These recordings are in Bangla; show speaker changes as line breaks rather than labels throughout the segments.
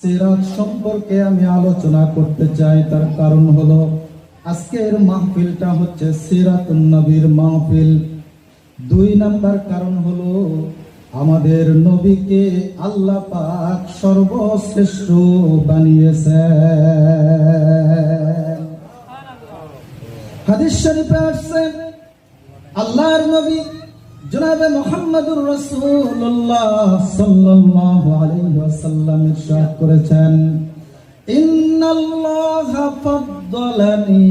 সিরাত সম্পর্কে আমি আলোচনা করতে চাই। তার কারণ হলো আজকের মাহফিলটা হচ্ছে সিরাতুন নবীর মাহফিল। 2 নাম্বার কারণ হলো আমাদের নবীকে আল্লাহ পাক সর্বশ্রেষ্ঠ বানিয়েছেন। হাদিস শরীফে আসছে আল্লাহর নবী জনাবে মুহাম্মদুর রাসূলুল্লাহ সাল্লাল্লাহু আলাইহি ওয়াসাল্লাম ইরশাদ করেছেন, ইন্নাল্লাহা ফাদ্দালানি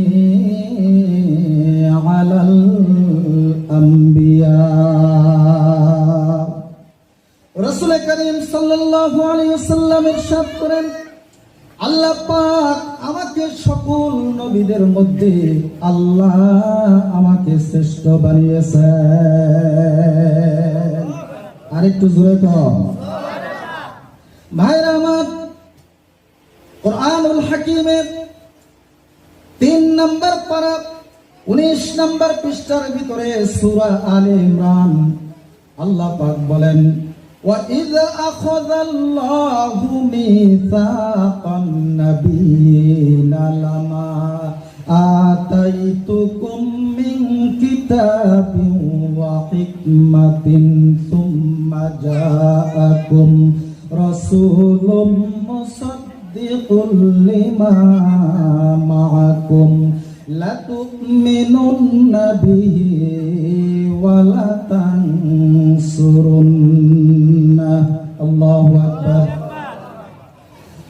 আলাল আম্বিয়া। রাসূল করিম সাল্লাল্লাহু আলাইহি ওয়াসাল্লাম ইরশাদ করেন, আল্লাহ পাক আমাকে সকল নবীদের মধ্যে আল্লাহ আমাকে শ্রেষ্ঠ বানিয়েছেন। আরেকটু জোরে কম ভাইরা আমার, কোরআনুল হাকিমের 3 নম্বর পারা 19 নম্বর পৃষ্ঠার ভিতরে সূরা আলে ইমরান আল্লাহ পাক বলেন, وَإِذْ أَخَذَ اللَّهُ مِيثَاقَ النَّبِيِّينَ لَمَا آتَيْتُكُم مِّن كِتَابٍ وَحِكْمَةٍ ثُمَّ جَاءَكُمْ رَسُولٌ مُصَدِّقٌ لِّمَا مَعَكُمْ لَتُؤْمِنُنَّ بِهِ وَلَتَنصُرُنَّهُ। আল্লাহু আকবার।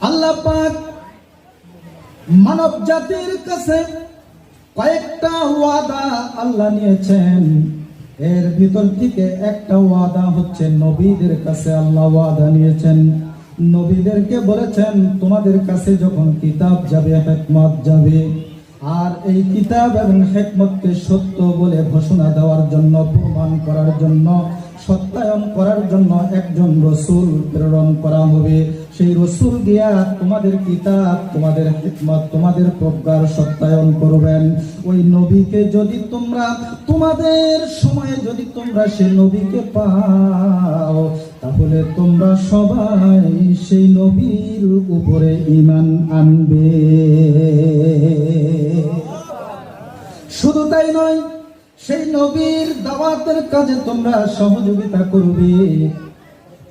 আল্লাহ পাক মানব জাতির কাছে কয়েকটা ওয়াদা আল্লাহ নিয়েছেন। এর ভিতর থেকে একটা ওয়াদা হচ্ছে নবীদের কাছে আল্লাহ ওয়াদা নিয়েছেন। নবীদেরকে বলেছেন, তোমাদের কাছে যখন কিতাব যাবে, হিকমত যাবে, আর এই কিতাব এবং হিকমতকে সত্য বলে ঘোষণা দেওয়ার জন্য, প্রমাণ করার জন্য, সত্যায়ন করার জন্য একজন রাসূল প্রেরণ করা হবে। সেই রাসূল গিয়া তোমাদের কিতাব, তোমাদের হিকমত, তোমাদের প্রজ্ঞার সত্যায়ন করবেন। ওই নবীকে যদি তোমরা তোমাদের সময়ে যদি তোমরা সেই নবীকে পাও, তাহলে তোমরা সবাই সেই নবীর উপরে ঈমান আনবে। শুধু তাই নয়, সেই নবীর দাওয়াতের কাজে তোমরা সহযোগিতা করবে।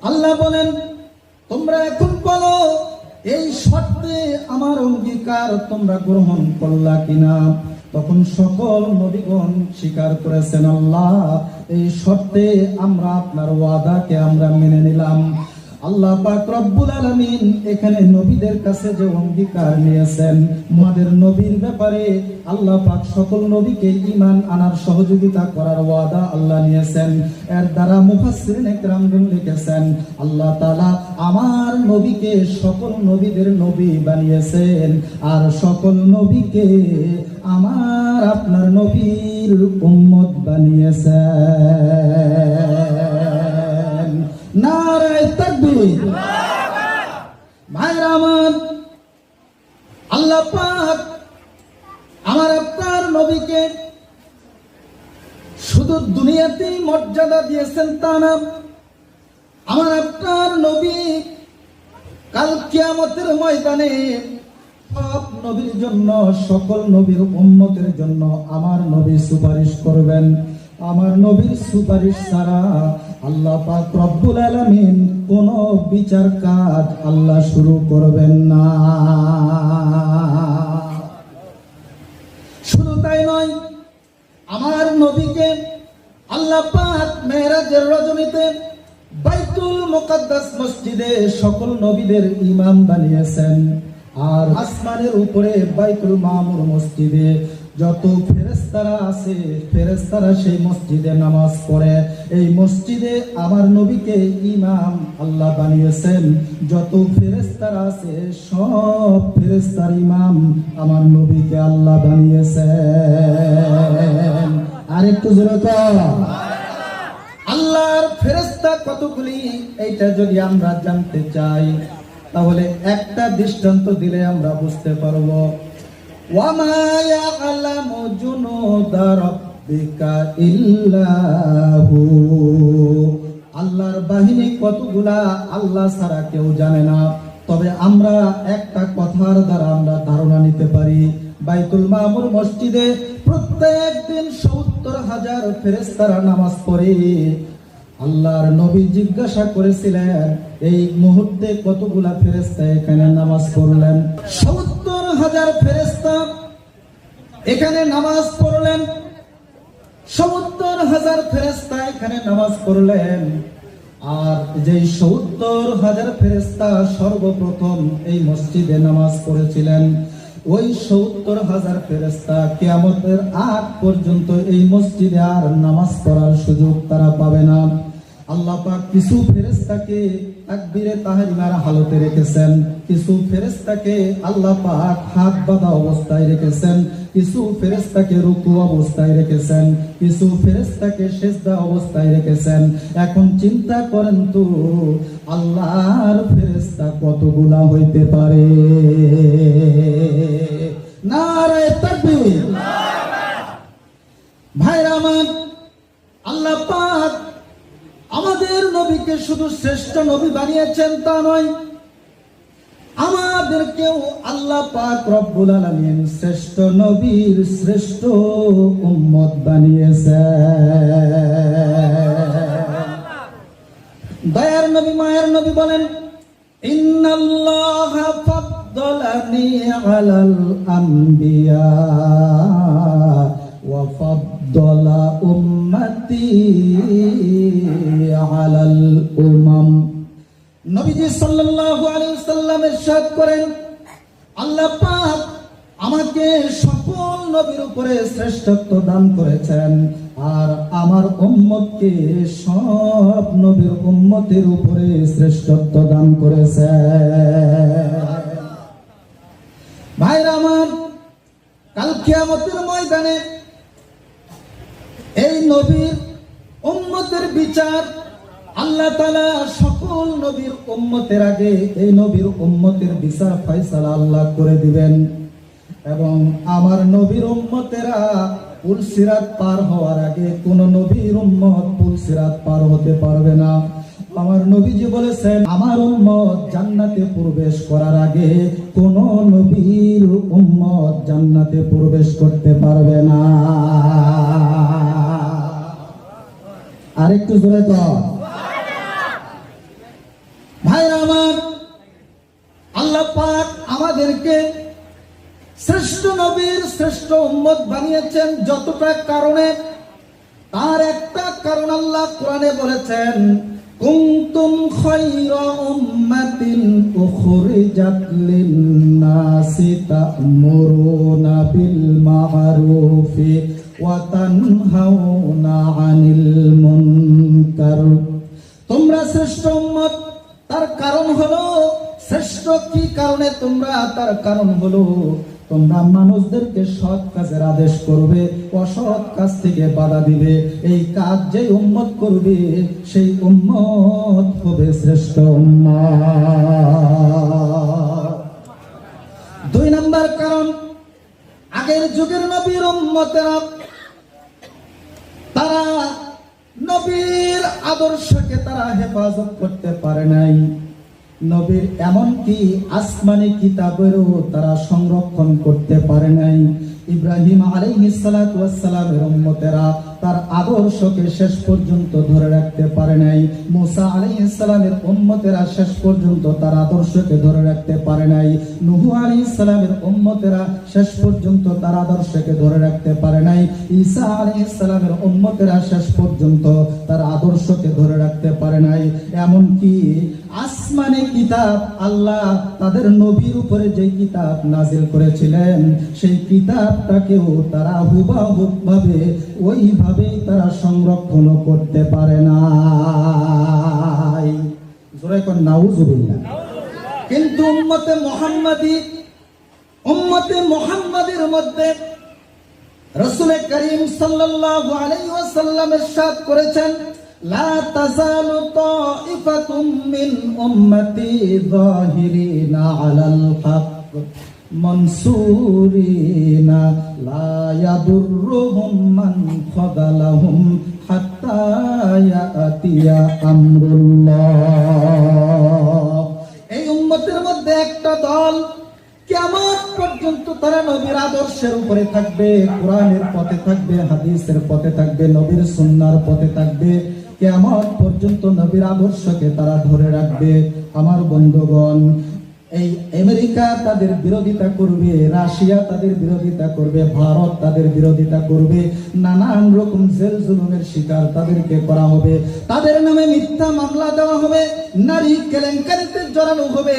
আল্লাহ বলেন, তোমরা এখন বলো এই শর্তে আমার অঙ্গীকার তোমরা গ্রহণ করলা কিনা? তখন সকল নবীগণ স্বীকার করেছেন, আল্লাহ এই শর্তে আমরা আপনার ওয়াদাকে আমরা মেনে নিলাম। আল্লাহ পাক রব্বুল আলামিন এখানে নবীদের কাছে যে অঙ্গীকার নিয়েছেন, আমাদের নবীর ব্যাপারে আল্লাহ পাক সকল নবীকে ঈমান আনার সহযোগিতা করার ওয়াদা আল্লাহ নিয়েছেন। এর দ্বারা মুফাসসিরিনে কেরামগণ লিখেছেন, আল্লাহ তাআলা আমার নবীকে সকল নবীদের নবী বানিয়েছেন, আর সকল নবীকে আমার আপনার নবীর উম্মত বানিয়েছেন। নারায়ে তাকবীর। ভাইরা আমার, আল্লাহ পাক আমার আপনার নবীকে শুধু দুনিয়াতেই মর্যাদা দিয়েছেন তা না, আমার আপনার নবী কাল কিয়ামতের ময়দানে সব নবীর জন্য, সকল নবীর উম্মতের জন্য আমার নবী সুপারিশ করবেন। আমার নবীর সুপারিশ ছাড়া আল্লাহ পাক রব্বুল আলামিন কোন বিচার কাজ আল্লাহ শুরু করবেন না। শুধু তাই নয়, আমার নবীকে আল্লাহ পাক মেরাজের রজনীতে বাইতুল মুকাদ্দাস মসজিদে সকল নবীদের ইমাম বানিয়েছেন। আর আসমানের উপরে বাইতুল মামুর মসজিদে যত ফেরেশতারা আছে, ফেরেশতারা সেই মসজিদে নামাজ পড়ে। এই মসজিদে আমার নবীকে ইমাম আল্লাহ বানিয়েছেন। যত ফেরেশতারা আছে সব ফেরেশতার ইমাম আমার নবীকে আল্লাহ বানিয়েছেন। আর একটু জোরে কর, আল্লাহর ফেরেশতা কতগুলি, এইটা যদি আমরা জানতে চাই তাহলে একটা দৃষ্টান্ত দিলে আমরা বুঝতে পারবো। ওয়ামা ইয়ালামু জুনুদা রাব্বিকা ইল্লাহু। আল্লাহর বাহিনী কতগুলা আল্লাহ ছাড়া কেউ জানে না। তবে আমরা একটা কথার দ্বারা আমরা ধারণা নিতে পারি, বাইতুল মামুর মসজিদে প্রত্যেক দিন ৭০,০০০ ফেরেশতারা নামাজ পড়ে। আল্লাহর নবী জিজ্ঞাসা করেছিলেন, এই মুহূর্তে কতগুলা ফেরেশতা এখানে নামাজ পড়লেন? ৭০,০০০ ফেরেশতা এখানে নামাজ পড়লেন। ৭০,০০০ ফেরেশতা এখানে নামাজ পড়লেন। আর যে ৭০,০০০ ফেরেশতা সর্বপ্রথম এই মসজিদে নামাজ পড়েছিলেন, ওই ৭০,০০০ ফেরেশতা কিয়ামতের আগ পর্যন্ত এই মসজিদে আর নামাজ পড়ার সুযোগ তারা পাবে না। আল্লাহ পাক কিছু ফেরেশতাকে তাকবীরে তাহরিমার হালতে রেখেছেন, কিছু ফেরেশতাকে আল্লাহ পাক হাত বাঁধা অবস্থায় রেখেছেন, কিছু ফেরেশতাকে রুকু অবস্থায় রেখেছেন, কিছু ফেরেশতাকে সিজদা অবস্থায় রেখেছেন। এখন চিন্তা করেন তো আল্লাহর ফেরেশতা কতগুলা হইতে পারে? নারে তাকবীর! ভাইরা আমার, আল্লাহ পাক আমাদের নবীকে শুধু শ্রেষ্ঠ নবী বানিয়েছেন তা নয়, আমাদেরকেও আল্লাহ পাক রব্বুল আলামিন শ্রেষ্ঠ নবীর শ্রেষ্ঠ উম্মত বানিয়েছেন। দয়ার নবী মায়ের নবী বলেন, ইন্নাল্লাহা ফাদ্দালানি আলাল আম্বিয়া ওয়া ফাদ্দালা উম্মতি আলাল উমাম। নবীজি সাল্লাল্লাহু আলাইহি ওয়াসাল্লাম ইরশাদ করেন, আল্লাহ পাক আমাকে সকল নবীর উপরে শ্রেষ্ঠত্ব দান করেছেন, আর আমার উম্মতকে সব নবীর উম্মতের উপরে শ্রেষ্ঠত্ব দান করেছেন। ভাইরা আমার, কাল কিয়ামতের ময়দানে এই নবীর উম্মতের বিচার আল্লাহ তাআলা সকল নবীর উম্মতের আগে এই নবীর উম্মতের বিচার ফয়সালা আল্লাহ করে দিবেন। এবং আমার নবীর উম্মতেরা পুল সিরাত পার হওয়ার আগে কোন নবীর উম্মত পুল সিরাত পার হতে পারবে না। আমার নবীজি বলেছেন, আমার উম্মত জান্নাতে প্রবেশ করার আগে কোন নবীর উম্মত জান্নাতে প্রবেশ করতে পারবে না। আরেকটু জোরে তো ভাইরা আমার, আল্লাহ পাক আমাদেরকে শ্রেষ্ঠ নবীর শ্রেষ্ঠ উম্মত বানিয়েছেন যতটা কারণে, তার একটা কারণ আল্লাহ কোরআনে বলেছেন, কুনতুম খায়রা উম্মাতিন উখরিজাত লিন-নাসি তা'মুরুনা বিল মা'রুফি ওয়া তানহাউনা আনিল মুনকার। তোমরা শ্রেষ্ঠ উম্মত, তার কারণ হলো শ্রেষ্ঠ কি কারণে তোমরা? তার কারণ হলো তোমরা মানুষদেরকে সৎ কাজের আদেশ করবে, অসৎ কাজ থেকে বাধা দিবে। এই কাজ যে উম্মত করবে সেই উম্মত হবে শ্রেষ্ঠ উম্মত। ২ নম্বর কারণ, আগের যুগের নবীর উম্মতেরা তারা নবীর আদর্শকে তারা হেফাজত করতে পারে নাই। নবীর এমনকি আসমানি কিতাবেরও তারা সংরক্ষণ করতে পারে নাই। ইব্রাহিম আলাইহিস সালাতু ওয়াস সালামের উম্মতেরা তার আদর্শকে শেষ পর্যন্ত ধরে রাখতে পারে নাই। মুসা আলাইহিস সালামের উম্মতেরা শেষ পর্যন্ত তার আদর্শকে ধরে রাখতে পারে নাই। নূহ আলাইহিস সালামের উম্মতেরা শেষ পর্যন্ত তার আদর্শকে ধরে রাখতে পারে নাই। ঈসা আলাইহিস সালামের উম্মতেরা শেষ পর্যন্ত তার আদর্শকে ধরে রাখতে পারে নাই। এমনকি আসমানি কিতাব আল্লাহ তাদের নবীর উপরে যে কিতাব নাজিল করেছিলেন সেই কিতাবটাকেও তারা হুবহুব ভাবে ওইভাবেই তারা সংরক্ষণ করতে পারে না। জোরে কোন নাউজুবিল্লাহ। কিন্তু উম্মতে মুহাম্মাদির মধ্যে রাসূল করিম সাল্লাল্লাহু আলাইহি ওয়াসাল্লাম ইরশাদ করেছেন, লা তাযালু তাইফাতুম মিন উম্মতি যাহিরিনা আলাল হক মনসুরিনা লা ইয়াদুররুহুম মান খাযালাহুম হাত্তা ইয়াতিয়া আমরুল্লাহ। এই উম্মতের মধ্যে একটা দল কিয়ামত পর্যন্ত তারা নবীর আদর্শের উপরে থাকবে, কোরআনের পথে থাকবে, হাদিসের পথে থাকবে, নবীর সুন্নাহর পথে থাকবে, কিয়ামত পর্যন্ত নবীর আদর্শকে তারা ধরে রাখবে। আমার বন্ধুগণ, এই আমেরিকা তাদের বিরোধিতা করবে, রাশিয়া তাদের বিরোধিতা করবে, ভারত তাদের বিরোধিতা করবে, নানান রকম জেল জুলুমের শিকার তাদেরকে করা হবে, তাদের নামে মিথ্যা মামলা দেওয়া হবে, নারী কেলেঙ্কারিতে জড়ানো হবে,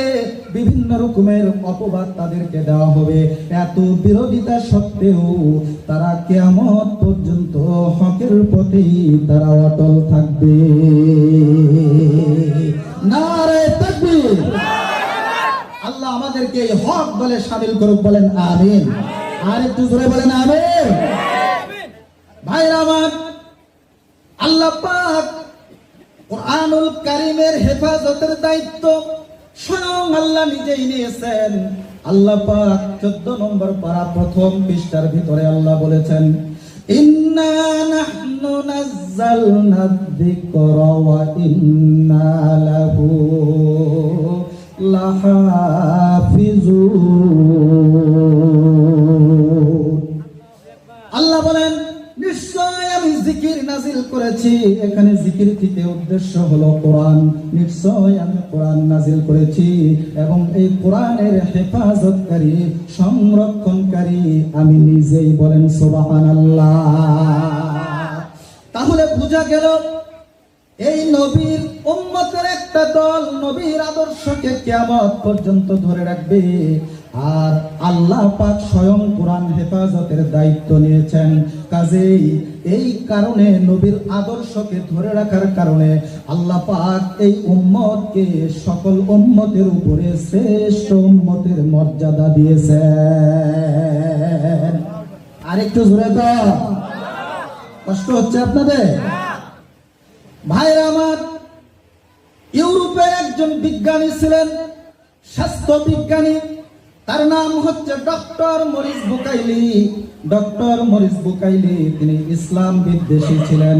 বিভিন্ন রকমের অপবাদ তাদেরকে দেওয়া হবে। এত বিরোধিতা সত্ত্বেও তারা কিয়ামত পর্যন্ত হকের পথেই তারা অটল থাকবে। নারে তাকবীর। আল্লাহ আমাদেরকে এই হক বলে শামিল করুক, বলেন আমিন। আর একটু জোরে বলেন আমিন। ভাইরা আমার, আল্লাহ পাক কুরআনুল কারীমের হেফাজতের দায়িত্ব স্বয়ং আল্লাহ নিজেই নিয়েছেন। আল্লাহ পাক 14 নম্বর পারা প্রথম পৃষ্ঠার ভিতরে আল্লাহ বলেছেন, ইন্না নাহনু নাযালনা যিকরা ওয়া ইন্না লাহু লাহাফিজুন। আল্লাহ বলেন, নিশ্চয় আমি জিকির নাজিল করেছি। এখানে জিকির থেকে উদ্দেশ্য হলো কোরআন। নিশ্চয় আমি কোরআন নাজিল করেছি এবং এই কোরআনের হেফাজতকারী, সংরক্ষণকারী আমি নিজেই। বলেন সুবহানাল্লাহ। তাহলে বোঝা গেল এই নবীর উম্মতের একটা দল নবীর আদর্শকে কিয়ামত পর্যন্ত ধরে রাখবে। আর আল্লাহ পাক স্বয়ং কোরআন হেফাজতের দায়িত্ব নিয়েছেন। কাজেই এই কারণে নবীর আদর্শকে ধরে রাখার কারণে আল্লাহ পাক এই উম্মতকে সকল উম্মতের উপরে শ্রেষ্ঠ উম্মতের মর্যাদা দিয়েছেন। আরেকটু জোরে কর, কষ্ট হচ্ছে আপনাদের? ভাইরা আমার, ইউরোপের একজন বিজ্ঞানী ছিলেন, স্বাস্থ্য বিজ্ঞানী। তার নাম হচ্ছে doctor Morris Bucaille. Doctor Morris Bucaille তিনি ইসলাম বিদ্বেষী ছিলেন,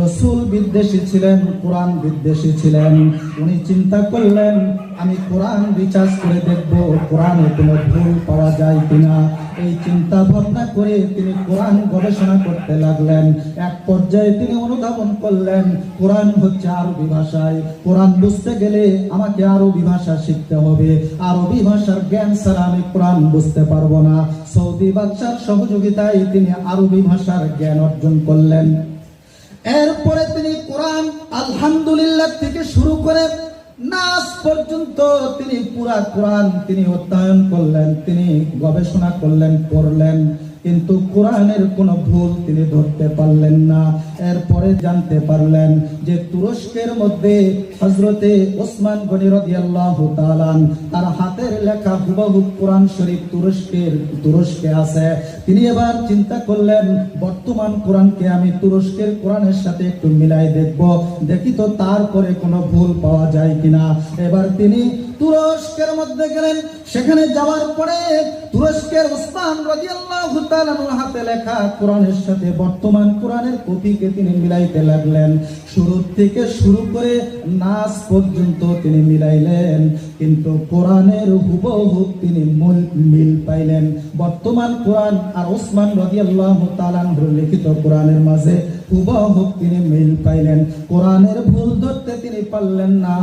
রসুল বিদ্বেষী ছিলেন, কোরআন বিদ্বেষী ছিলেন। উনি চিন্তা করলেন, আমি কোরআন রিসার্চ করে দেখব কোরআনে কোনো ভুল পাওয়া যায় কিনা। এই চিন্তা ভাবনা করে তিনি কোরআন গবেষণা করতে লাগলেন। এক পর্যায়ে তিনি অনুধাবন করলেন, কোরআন হচ্ছে আরবি ভাষায়। কোরআন বুঝতে গেলে আমাকে আরবি ভাষা শিখতে হবে। আরবি ভাষার জ্ঞান ছাড়া আমি কোরআন বুঝতে পারবো না। সৌদি বাদশার সহযোগিতায় তিনি আরবি ভাষার জ্ঞান অর্জন করলেন। এরপরে তিনি কোরআন আলহামদুলিল্লাহ থেকে শুরু করে নাস পর্যন্ত তিনি পুরা কোরআন তিনি অধ্যয়ন করলেন, তিনি গবেষণা করলেন, পড়লেন, কিন্তু কোরআনের কোনো ভুল তিনি ধরতে পারলেন না। এরপরে জানতে পারলেন যে তুরস্কের মধ্যে হযরতে ওসমান গনি রাদিয়াল্লাহু তাআলা তার হাতের লেখা হুবহু কোরআন শরীফ তুরস্কে আছে। তিনি এবার চিন্তা করলেন, বর্তমান কোরআনকে আমি তুরস্কের কোরআনের সাথে একটু মিলাই দেখব, দেখি তো তারপরে কোনো ভুল পাওয়া যায় কিনা। এবার তিনি তুরস্কের মধ্যে গেলেন। সেখানে যাওয়ার পরে তুরস্কের ওসমান রাদিয়াল্লাহু তাআলার হাতে লেখা কোরআনের সাথে বর্তমান কোরআনের কপিকে তিনি মিলাইতে লাগলেন। শুরু থেকে শুরু করে নাস পর্যন্ত তিনি মিলাইলেন, কিন্তু কোরআনের হুবহু তিনি মিল পাইলেন। বর্তমান কোরআন আর ওসমান রাদিয়াল্লাহু তাআলার লিখিত কোরআনের মাঝে হুবহু তিনি মিল পাইলেন। কোরআনের ভুল ধরতে তিনি পারলেন না।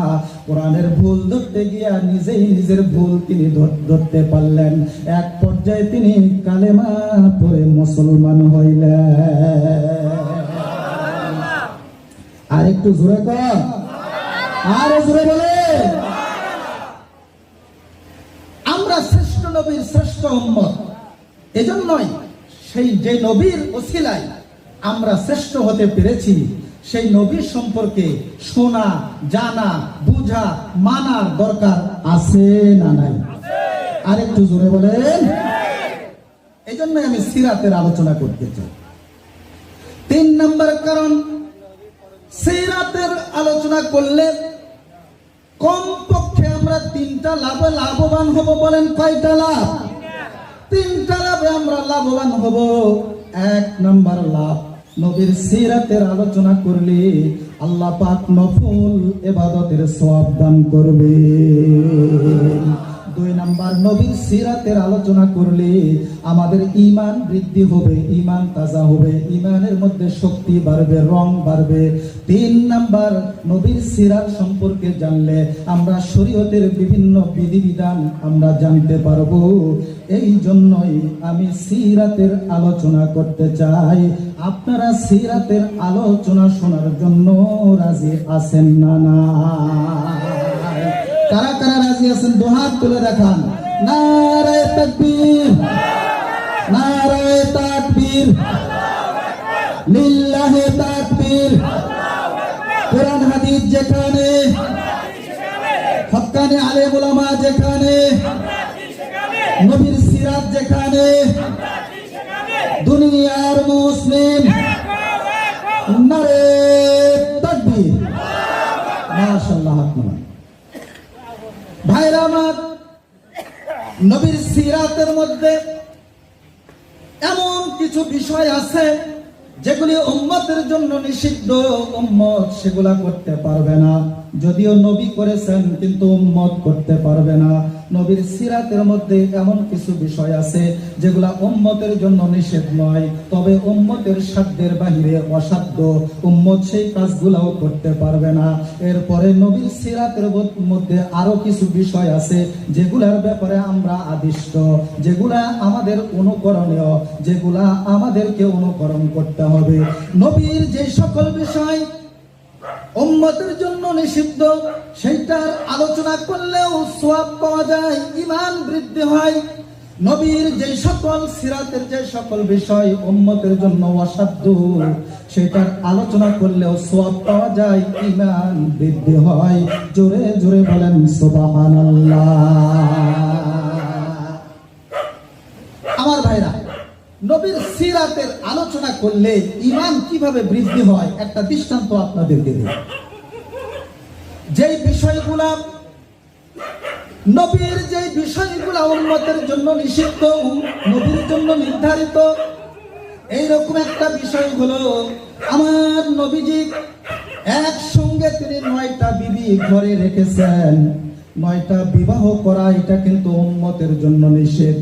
কোরআনের ভুল ধরতে গিয়া নিজেই নিজের ভুল তিনি ধরতে পারলেন। এক পর্যায়ে তিনি কালেমা পড়ে মুসলমান হইলেন। আর একটু জোরে কর, আর জোরে বলে। আমরা শ্রেষ্ঠ নবীর শ্রেষ্ঠ উম্মত। এজন্যই সেই যে নবীর ওসিলায় আমরা শ্রেষ্ঠ হতে পেরেছি, সেই নবীর সম্পর্কে শোনা, জানা, বুঝা, মানার দরকার আছে না নাই? আর একটু জোরে বলেন। এই জন্য আমি সিরাতের আলোচনা করতে চাই। 3 নম্বর কারণ, সিরাতের আলোচনা করলে কমপক্ষে আমরা 3টা লাভে লাভবান হব। বলেন কয়টা লাভ? 3টা লাভে আমরা লাভবান হব। 1 নম্বর লাভ, নবীর সিরাতের আলোচনা করলে আল্লাহ পাক নফল ইবাদতের সওয়াব দান করবে। 2 নাম্বার, নবীর সিরাতের আলোচনা করলে আমাদের ঈমান বৃদ্ধি হবে, ঈমান তাজা হবে, ঈমানের মধ্যে শক্তি বাড়বে, রং বাড়বে। 3 নাম্বার, নবীর সিরাত সম্পর্কে জানলে আমরা শরীয়তের বিভিন্ন বিধিবিধান আমরা জানতে পারবো। এই জন্যই আমি সিরাতের আলোচনা করতে চাই। আপনারা সিরাতের আলোচনা শোনার জন্য রাজি আছেন না? না, কারা কারা রাজি আছেন দুহাত তুলে দেখান। নারায়ে তাকবীর, নারায়ে তাকবীর, লিল্লাহি তাকবীর। কোরআন হাদিস যেখানে, হক্কানি আলেম উলামা যেখানে, নবীর সিরাত যেখানে, দুনিয়ার মুসলিম নারায়ে তাকবীর। মাশাআল্লাহ। ভাইরা আমার, নবীর সিরাতের মধ্যে এমন কিছু বিষয় আছে যেগুলি উম্মতের জন্য নিষিদ্ধ, উম্মত সেগুলা করতে পারবে না। যদিও নবী করেছেন কিন্তু উম্মত করতে পারবে না। নবীর সিরাতের মধ্যে এমন কিছু বিষয় আছে যেগুলা উম্মতের জন্য নিষেধ নয়, তবে উম্মতের সাধ্যের বাহিরে অসাধ্য, উম্মত সেই কাজগুলাও করতে পারবে না। এরপরে নবীর সিরাতের মধ্যে আরো কিছু বিষয় আছে যেগুলার ব্যাপারে আমরা আদিষ্ট, যেগুলা আমাদের অনুকরণীয়, যেগুলা আমাদেরকে অনুকরণ করতে হবে। নবীর যে সকল বিষয় উম্মতের জন্য নিষিদ্ধ, সেইটার আলোচনা করলেও সওয়াব পাওয়া যায়, ঈমান বৃদ্ধি হয়। নবীর যে সকল সিরাতের যে সকল বিষয় উম্মতের জন্য অসাধ্য, সেটার আলোচনা করলেও সওয়াব পাওয়া যায়, ঈমান বৃদ্ধি হয়। জোরে জোরে বলেন সুবহানাল্লাহ। আমার ভাইরা, নবীর সিরাতের আলোচনা করলে ঈমান কিভাবে বৃদ্ধি হয় একটা দৃষ্টান্ত আপনাদেরকে দিই। যেই বিষয়গুলা নবীর, যেই বিষয়গুলা উম্মতের জন্য নিষিদ্ধ, নবীর জন্য নির্ধারিত, এইরকম একটা বিষয় হলো আমার নবীজি একসঙ্গে তিনি 9টা বিবি ঘরে রেখেছেন। 9টা বিবাহ করা এটা কিন্তু উম্মতের জন্য নিষেধ।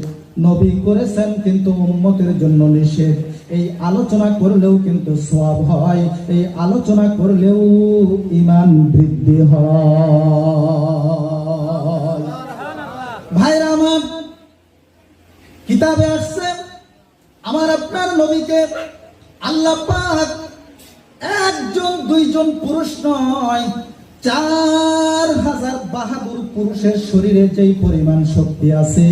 নবী করেছেন কিন্তু উম্মতের জন্য নিষেধ। এই আলোচনা করলেও কিন্তু সওয়াব হয়, এই আলোচনা করলেও ঈমান বৃদ্ধি হয়। ভাইরা আমার, কিতাবে আসছে আমার আপনার নবীকে আল্লাহ পাক 1জন 2জন পুরুষ নয়, 4000 বাহাদুর পুরুষের শরীরে যেই পরিমাণ শক্তি আছে,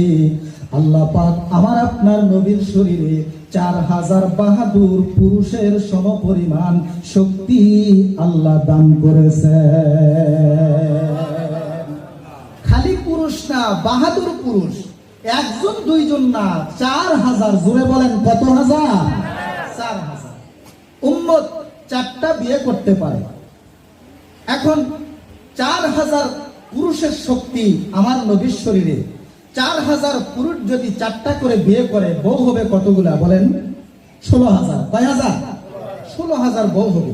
আল্লাহ পাক আমার আপনার নবীর শরীরে 4000 বাহাদুর পুরুষের সমপরিমাণ শক্তি আল্লাহ দান করেছে। খালি পুরুষ না, বাহাদুর পুরুষ, 1জন 2জন না, 4000। জোরে বলেন কত হাজার? 4000। উম্মত 4টা বিয়ে করতে পারে। এখন 4000 পুরুষের শক্তি আমার নবীর শরীরে, 4000 পুরুষ যদি 4টা করে বিয়ে করে, বউ হবে কতগুলা বলেন? 16000। কয় হাজার? 16000 বউ হবে।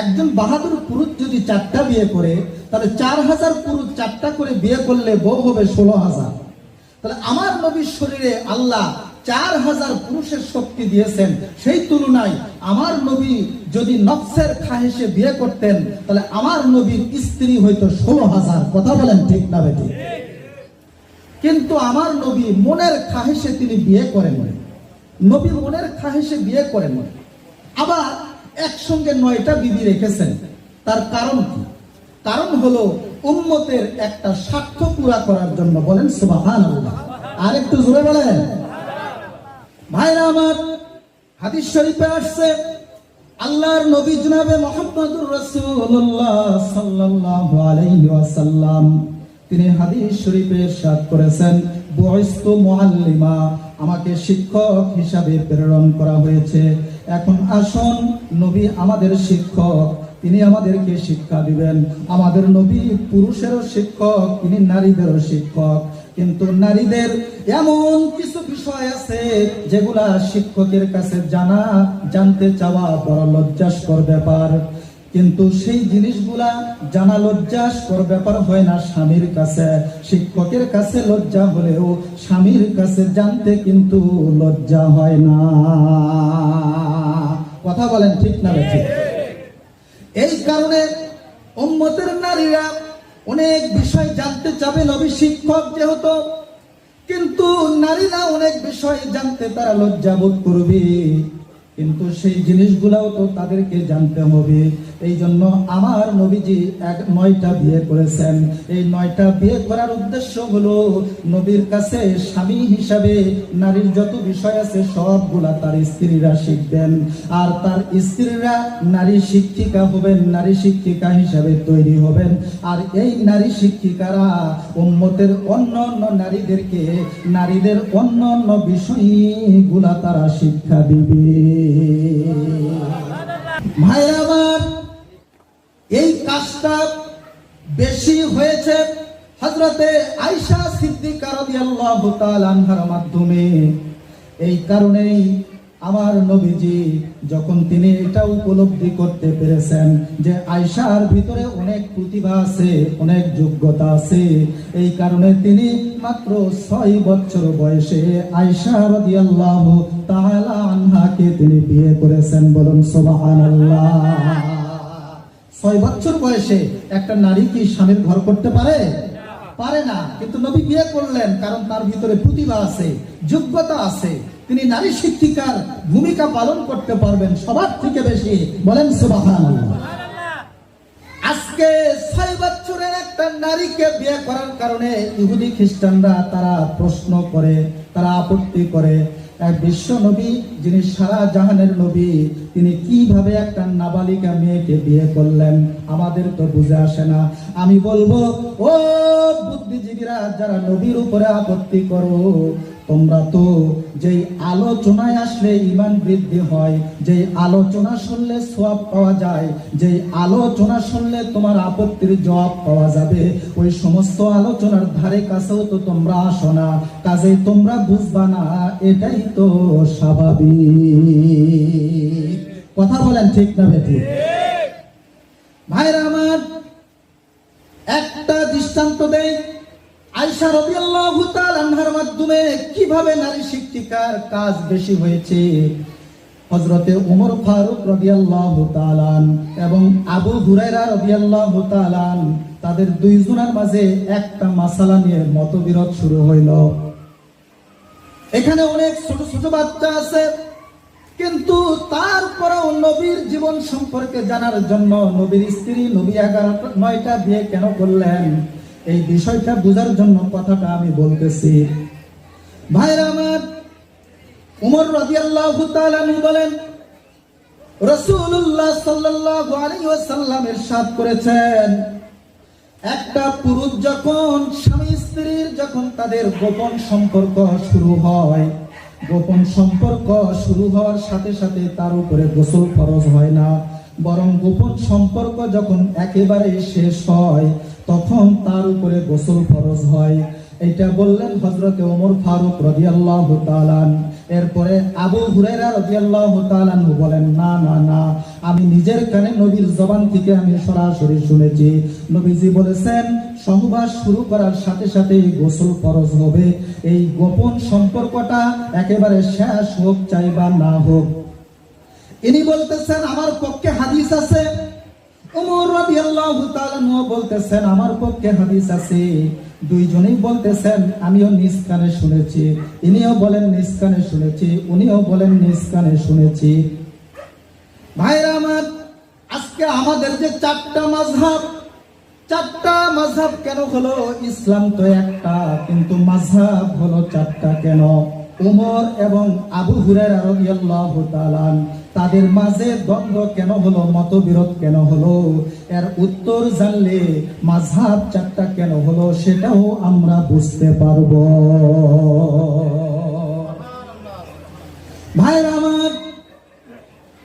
একজন বাহাদুর পুরুষ যদি 4টা বিয়ে করে, তাহলে 4000 পুরুষ 4টা করে বিয়ে করলে বউ হবে 16000। তাহলে আমার নবীর শরীরে আল্লাহ 4000 পুরুষের শক্তি দিয়েছেন। সেই তুলনায় আমার নবী যদি নফসের খাহেশে বিয়ে করতেন, তাহলে আমার নবীর স্ত্রী হয়তো 16000। কথা বলেন ঠিক না বেটি? কিন্তু আমার নবী মনের খাহেশে তিনি বিয়ে করেন। নবী মনের খাহেশে বিয়ে করেন। আবার একসঙ্গে 9টা বিবি রেখেছেন। তার কারণ কি? কারণ হলো উম্মতের একটা স্বার্থ পুরা করার জন্য। বলেন সুবহানাল্লাহ। আর একটু জোরে বলেন। ভাইরা আমার, হাদিস শরীফে আসছে আল্লাহর নবী জনাবে মুহাম্মদুর রাসূলুল্লাহ সাল্লাল্লাহু আলাইহি ওয়াসাল্লাম তিনি হাদিস শরীফে ইরশাদ করেছেন, বুইস্তু মুআল্লিমা, আমাকে শিক্ষক হিসাবে প্রেরণ করা হয়েছে। এখন আসুন, নবী আমাদের শিক্ষক, তিনি আমাদেরকে শিক্ষা দিবেন। আমাদের নবী পুরুষেরও শিক্ষক, তিনি নারীদেরও শিক্ষক। কিন্তু নারীদের এমন কিছু বিষয় আছে যেগুলা শিক্ষকের কাছে জানতে চাওয়া বড় লজ্জাস্কর ব্যাপার। কিন্তু সেই জিনিসগুলা জানা লজ্জাস্কর ব্যাপার হয় না স্বামীর কাছে। শিক্ষকের কাছে লজ্জা হলেও স্বামীর কাছে জানতে কিন্তু লজ্জা হয় না। কথা বলেন ঠিক না ঠিক? এই কারণে উম্মতের নারীরা অনেক বিষয় জানতে চাবে নবী শিক্ষক যেহেতু, কিন্তু নারীরা অনেক বিষয় জানতে তারা লজ্জা বোধ করবে, কিন্তু সেই জিনিসগুলাও তো তাদেরকে জানতে হবে। এই জন্য আমার নবীজি 9টা বিয়ে করেছেন। এই 9টা বিয়ে করার উদ্দেশ্য হলো নবীর কাছে স্বামী হিসাবে নারীর যত বিষয় আছে সবগুলা তার স্ত্রীরা শিখবেন, আর তার স্ত্রীরা নারী শিক্ষিকা হবেন, নারী শিক্ষিকা হিসাবে তৈরি হবেন। আর এই নারী শিক্ষিকারা উম্মতের অন্যান্য নারীদেরকে নারীদের অন্যান্য বিষয়গুলা তারা শিক্ষা দিবে। ভাইরা আমার, এই কাজটা বেশি হয়েছে হযরতে আয়েশা সিদ্দিকা রাদিয়াল্লাহু তাআলা আনহার মাধ্যমে। এই কারণেই আমার নবীজি যখন তিনি এটা উপলব্ধি করতে পেরেছেন যে আয়েশার ভিতরে অনেক প্রতিভা আছে, অনেক যোগ্যতা আছে, এই কারণে তিনি মাত্র 6 বছর বয়সে আয়েশা রাদিয়াল্লাহু তাআলা আনহাকে তিনি বিয়ে করেছেন। বলুন সুবহানাল্লাহ। 6 বছর বয়সে একটা নারী কি স্বামীর ঘর করতে পারে? পারে না। কিন্তু নবী বিয়ে করলেন কারণ তার ভিতরে প্রতিভা আছে, যোগ্যতা আছে, তিনি নারী শিক্ষিকার ভূমিকা পালন করতে পারবেন সবার থেকে বেশি। বলেন সুবহানাল্লাহ। আজকে 6 বছরের একটা নারীকে বিয়ে করার কারণে ইহুদি খ্রিস্টানরা তারা প্রশ্ন করে, তারা আপত্তি করে, এক বিশ্ব নবী যিনি সারা জাহানের নবী তিনি কিভাবে একটা নাবালিকা মেয়েকে বিয়ে করলেন? আমাদের তো বুঝে আসে না। আমি বলবো, ও বুদ্ধিজীবীরা যারা নবীর উপরে আপত্তি করো, তোমরা তো যেই আলোচনায় আসলে ঈমান বৃদ্ধি হয়, যেই আলোচনা শুনলে সওয়াব পাওয়া যায়, যেই আলোচনা শুনলে তোমার আপত্তির জবাব পাওয়া যাবে, ওই সমস্ত আলোচনার ধারে কাছেও তো তোমরা আসো না, কাজেই তোমরা বুঝবা না, এটাই তো স্বাভাবিক। কথা বলেন ঠিক না বেঠিক? ভাইরা আমার, একটা দৃষ্টান্ত দেই আয়েশা রাদিয়াল্লাহু তাআলা আনহার মাধ্যমে কিভাবে নারী শিক্ষিকার কাজ বেশি হয়েছে। হযরতে ওমর ফারুক রাদিয়াল্লাহু তাআলা এবং আবু হুরায়রা রাদিয়াল্লাহু তাআলা তাদের দুইজনের মাঝে একটা মাসালা নিয়ে মতবিরোধ শুরু হইল। এখানে অনেক ছোট ছোট বাচ্চা আছে, কিন্তু তারপরেও নবীর জীবন সম্পর্কে জানার জন্য নবীর স্ত্রী নবী 9টা বিয়ে কেন করলেন, এই বিষয়টা বোঝার জন্য কথাটা আমি বলতেছি। ভাইরা আমার, ওমর রাদিয়াল্লাহু তাআলা বলেন, রাসূলুল্লাহ সাল্লাল্লাহু আলাইহি ওয়াসাল্লাম ইরশাদ করেছেন, একটা পুরুষ যখন স্বামী স্ত্রীর যখন তাদের গোপন সম্পর্ক শুরু হয়, গোপন সম্পর্ক শুরু হওয়ার সাথে সাথে তার উপরে গোসল ফরজ হয় না, বরং গোপন সম্পর্ক যখন একেবারে শেষ হয় তখন তার উপরে গোসল ফরজ হয়। এটা বললেন হযরতে ওমর ফারুক রাদিয়াল্লাহু তাআলা। এরপরে আবু হুরায়রা রাদিয়াল্লাহু তাআলা বলেন, না না না, আমি নিজের কানে নবীর জবান থেকে আমি সরাসরি শুনেছি, নবীজি বলেছেন সহবাস শুরু করার সাথে সাথে গোসল ফরজ হবে, এই গোপন সম্পর্কটা একেবারে শেষ হোক চাই বা না হোক। ইনি বলতেছেন আমার পক্ষে হাদিস আছে, ওমর রাদিয়াল্লাহু তাআলা বলতেছেন আমার পক্ষে হাদিস আছে। দুইজনেই বলতেছেন আমিও নিজ কানে শুনেছি, ইনিও বলেন নিজ কানে শুনেছি, উনিও বলেন নিজ কানে শুনেছি। ভাইরা আমার, আজকে আমাদের যে 4টা মাযহাব, 4টা মাযহাব কেন হলো? ইসলাম তো একটা, কিন্তু মাযহাব হলো 4টা কেন? ওমর এবং আবু হুরায়রা রাদিয়াল্লাহু তাআলা তাদের মাঝে দ্বন্দ্ব কেন হলো, মতবিরোধ কেন হলো? এর উত্তর জানলে মাযহাব 4টা কেন হলো সেটাও আমরা বুঝতে পারবো। ভাইরা আমার,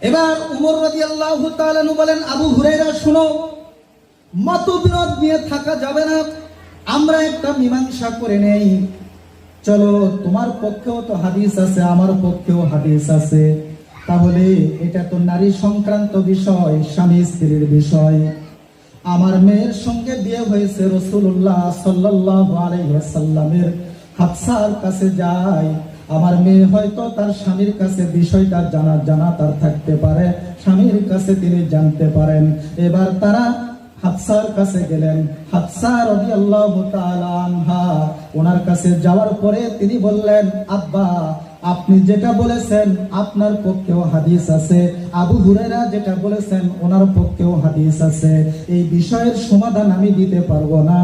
এবার ওমর রাদিয়াল্লাহু তাআলা বলেন, আবু হুরায়রা শুনো, মতবিরোধ নিয়ে থাকা যাবে না, আমরা একটা মীমাংসা করে নেই। চলো, তোমার পক্ষেও তো হাদিস আছে, আমার পক্ষেও হাদিস আছে, তাহলে এটা তো নারী সংক্রান্ত বিষয়, স্বামী স্ত্রীর বিষয়। আমার মেয়ের সঙ্গে বিয়ে হয়েছে, রাসূলুল্লাহ সাল্লাল্লাহু আলাইহি ওয়াসাল্লামের হাফসার কাছে যায়। আমার মেয়ে হয়তো তার স্বামীর কাছে বিষয়টা জানা তার থাকতে পারে, স্বামীর কাছে তিনি জানতে পারেন। এবার তারা হাফসার কাছে গেলেন। হাফসা রাদিয়াল্লাহু তাআলা আনহা ওনার কাছে যাওয়ার পরে তিনি বললেন, আব্বা আপনি যেটা বলেছেন আপনার পক্ষেও হাদিস আছে, আবু হুরায়রা যেটা বলেছেন ওনার পক্ষেও হাদিস আছে, এই বিষয়ের সমাধান আমি দিতে পারবো না।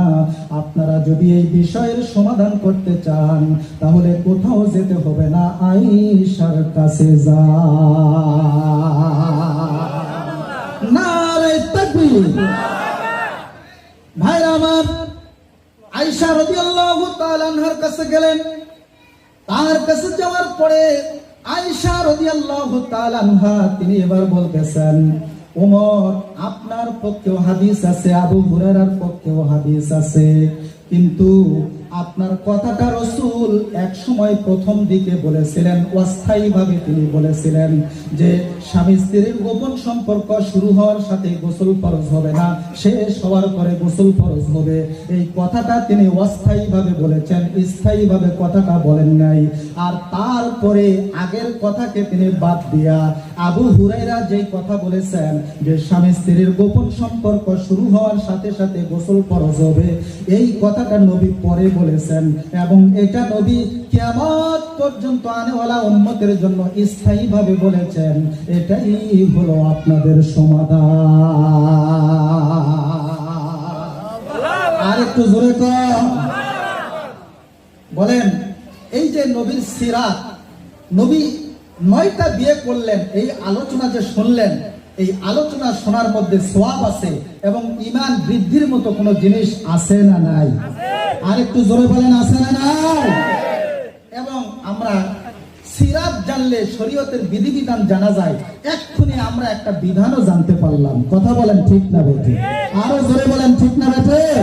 আপনারা যদি এই বিষয়ের সমাধান করতে চান তাহলে কোথাও যেতে হবে না, আয়েশার কাছে যান। নারে তাকবীর। ভাইরা আমার, আয়েশা রাদিয়াল্লাহু তাআলা আনহার কাছে গেলেন। তার কাছে যাওয়ার পরে আয়েশা রাদিয়াল্লাহু তাআলা আনহা তিনি এবার বলতেছেন, ওমর আপনার পক্ষেও হাদিস আছে, আবু হুরায়রার পক্ষেও হাদিস আছে, কিন্তু আপনার কথাটা রাসূল এক সময় প্রথম দিকে বলেছিলেন, অস্থায়ীভাবে তিনি বলেছিলেন যে স্বামী স্ত্রীর গোপন সম্পর্ক শুরু হওয়ার সাথে গোসল ফরজ হবে না, শেষ হওয়ার পরে গোসল ফরজ হবে। এই কথাটা তিনি অস্থায়ীভাবে বলেছেন, স্থায়ীভাবে কথাটা বলেন নাই। আর তারপরে আগের কথাকে তিনি বাদ দিয়া আবু হুরায়রা যেই কথা বলেছেন যে স্বামী স্ত্রীর গোপন সম্পর্ক শুরু হওয়ার সাথে সাথে গোসল ফরজ হবে, এই কথাটা নবী পরে বলেছেন, এবং এটা নবী কিয়ামত পর্যন্ত আনেওয়ালা উম্মতের জন্য স্থায়ীভাবে বলেছেন। এটাই হলো আপনাদের সমাধান। আর একটু জোরে বলেন, এই যে নবীর সিরাত, নবী 9টা বিয়ে করলেন, এই আলোচনা যে শুনলেন, এই আলোচনা শোনার মধ্যে সওয়াব আছে এবং ঈমান বৃদ্ধির মতো কোনো জিনিস আছে না নাই? আর একটু জোরে বলেন, আছে না নাই? এবং আমরা সিরাত জানলে শরীয়তের বিধিবিধান জানা যায়, এক্ষুনি আমরা একটা বিধানও জানতে পারলাম। কথা বলেন ঠিক না বেঠিক? আরো জোরে বলেন ঠিক না বেঠিক?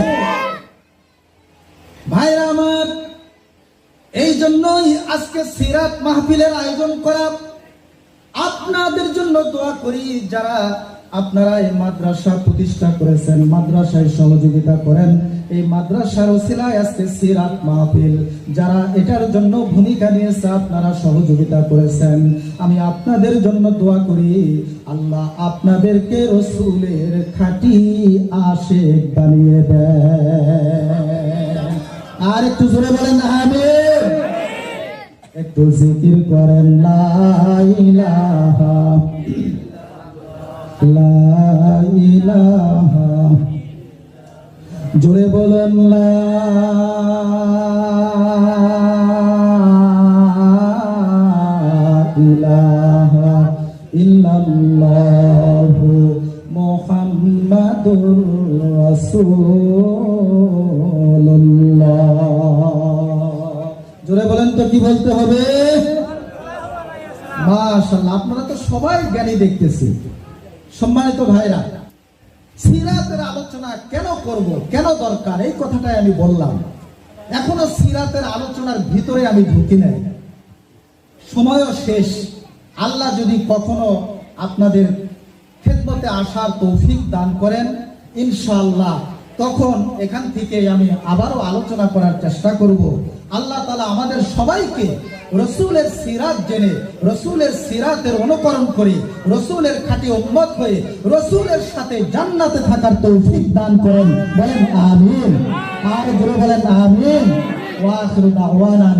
ভাইরা আমার, এই জন্যই আজকে সিরাত মাহফিলের আয়োজন করা। আপনাদের জন্য দোয়া করি, যারা আপনারা এই মাদ্রাসা প্রতিষ্ঠা করেছেন, মাদ্রাসায় সহযোগিতা করেন, এই মাদ্রাসার ওসিলায় আজকে সিরাত মাহফিল, যারা এটার জন্য ভূমিকা নিয়েছে, আপনারা সহযোগিতা করেছেন, আমি আপনাদের জন্য দোয়া করি, আল্লাহ আপনাদেরকে রাসূলের খাঁটি আশিক বানিয়ে দেন। আর একটু জোরে বলেন আমিন। একটু জিকির করেন, লা ইলাহা লা ইলাহা, জোরে বলেন লা ইলাহা ইল্লাল্লাহু মুহাম্মাদুর রাসূলুল্লাহ। জোরে বলেন তো কি বলতে হবে? মাশাআল্লাহ, আপনারা তো সবাই জ্ঞানী দেখতেছি। সম্মানিত ভাইরা, সিরাতের আলোচনা কেন করব, কেন দরকার, এই কথাটাই আমি বললাম। এখনো সিরাতের আলোচনার ভিতরে আমি ঢুকি নাই, সময়ও শেষ। আল্লাহ যদি কখনো আপনাদের খেদমতে আসার তৌফিক দান করেন, ইনশাআল্লাহ তখন এখান থেকে আমি আবারও আলোচনা করার চেষ্টা করব। আল্লাহ তাআলা আমাদের সবাইকে রাসূলের সিরাত জেনে, রাসূলের সিরাতের অনুকরণ করে, রাসূলের খাঁটি উম্মত হয়ে রাসূলের সাথে জান্নাতে থাকার তৌফিক দান করেন। বলেন আমিন। আর বলেন আমিন। ওয়া আখিরু দাওয়ানা।